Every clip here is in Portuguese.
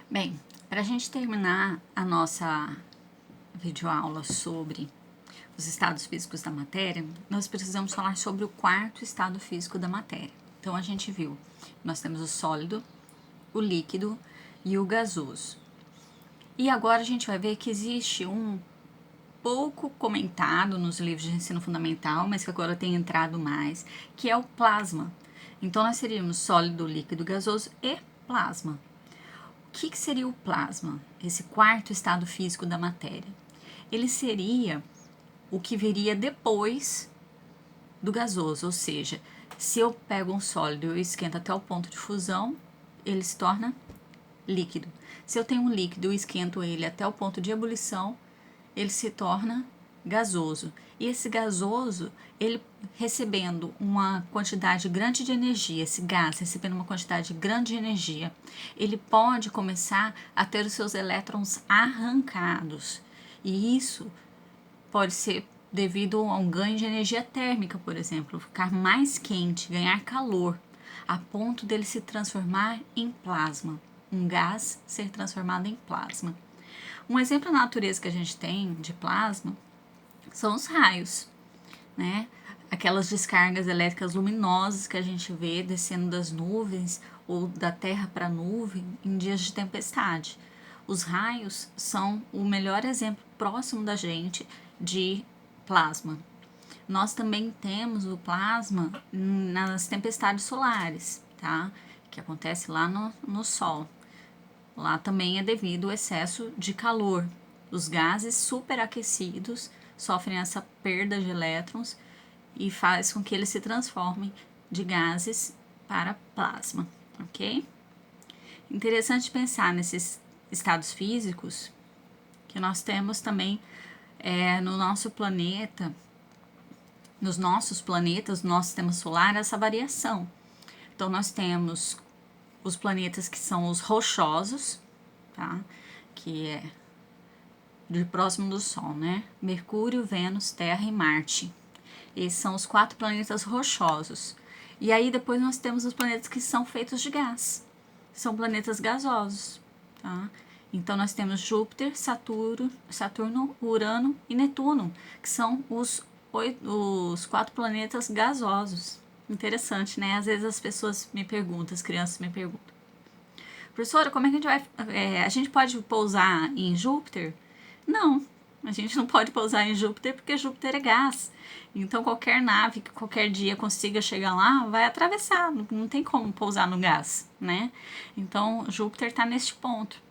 Bem, para a gente terminar a nossa videoaula sobre os estados físicos da matéria, nós precisamos falar sobre o quarto estado físico da matéria. Então, a gente viu, nós temos o sólido, o líquido e o gasoso. E agora a gente vai ver que existe um pouco comentado nos livros de ensino fundamental, mas que agora tem entrado mais, que é o plasma. Então, nós teríamos sólido, líquido, gasoso e plasma. O que seria o plasma, esse quarto estado físico da matéria? Ele seria o que viria depois do gasoso, ou seja, se eu pego um sólido e eu esquento até o ponto de fusão, ele se torna líquido. Se eu tenho um líquido e esquento ele até o ponto de ebulição, ele se torna gasoso. E esse gasoso, ele recebendo uma quantidade grande de energia, esse gás recebendo uma quantidade grande de energia, ele pode começar a ter os seus elétrons arrancados. E isso pode ser devido a um ganho de energia térmica, por exemplo, ficar mais quente, ganhar calor, a ponto dele se transformar em plasma, um gás ser transformado em plasma. Um exemplo na natureza que a gente tem de plasma são os raios, né? Aquelas descargas elétricas luminosas que a gente vê descendo das nuvens ou da terra para a nuvem em dias de tempestade. Os raios são o melhor exemplo próximo da gente de plasma. Nós também temos o plasma nas tempestades solares, tá? Que acontece lá no Sol. Lá também é devido ao excesso de calor. Os gases superaquecidos sofrem essa perda de elétrons e faz com que eles se transformem de gases para plasma, ok? Interessante pensar nesses estados físicos que nós temos também no nosso planeta, nos nossos planetas, no nosso sistema solar, essa variação. Então, nós temos os planetas que são os rochosos, tá? Que é de próximo do Sol, né? Mercúrio, Vênus, Terra e Marte. Esses são os 4 planetas rochosos. E aí depois nós temos os planetas que são feitos de gás. São planetas gasosos, tá? Então nós temos Júpiter, Saturno, Urano e Netuno, que são os 4 planetas gasosos. Interessante, né? Às vezes as pessoas me perguntam, as crianças me perguntam: professora, como é que a gente vai... a gente pode pousar em Júpiter? Não, a gente não pode pousar em Júpiter porque Júpiter é gás. Então qualquer nave que qualquer dia consiga chegar lá vai atravessar, não tem como pousar no gás, né? Então Júpiter está neste ponto.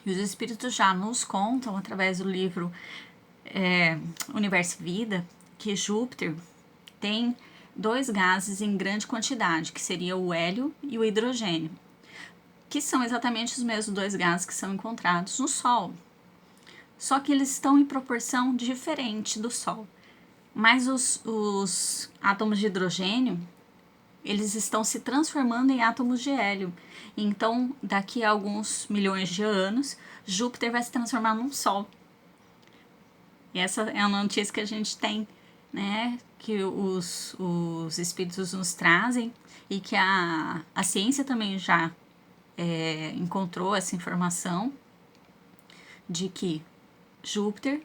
E os espíritos já nos contam, através do livro Universo e Vida, que Júpiter tem 2 gases em grande quantidade, que seria o hélio e o hidrogênio, que são exatamente os mesmos 2 gases que são encontrados no Sol. Só que eles estão em proporção diferente do Sol. Mas os átomos de hidrogênio, eles estão se transformando em átomos de hélio. Então, daqui a alguns milhões de anos, Júpiter vai se transformar num Sol. E essa é uma notícia que a gente tem, né? Que os espíritos nos trazem e que a ciência também já encontrou essa informação de que Júpiter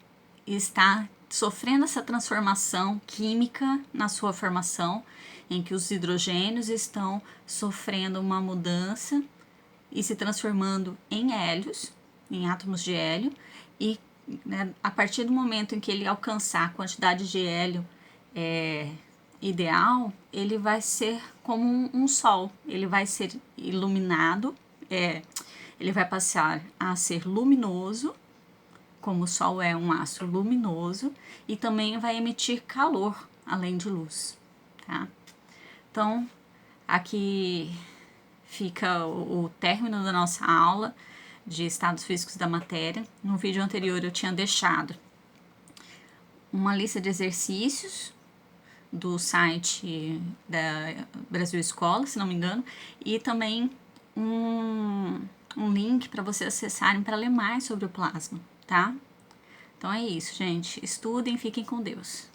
está sofrendo essa transformação química na sua formação, em que os hidrogênios estão sofrendo uma mudança e se transformando em hélios, em átomos de hélio, e né, a partir do momento em que ele alcançar a quantidade de hélio ideal, ele vai ser como um sol, ele vai ser iluminado, ele vai passar a ser luminoso, como o Sol é um astro luminoso, e também vai emitir calor, além de luz, tá? Então, aqui fica o término da nossa aula de estados físicos da matéria. No vídeo anterior eu tinha deixado uma lista de exercícios do site da Brasil Escola, se não me engano, e também um link para vocês acessarem para ler mais sobre o plasma, tá? Então é isso, gente. Estudem, fiquem com Deus.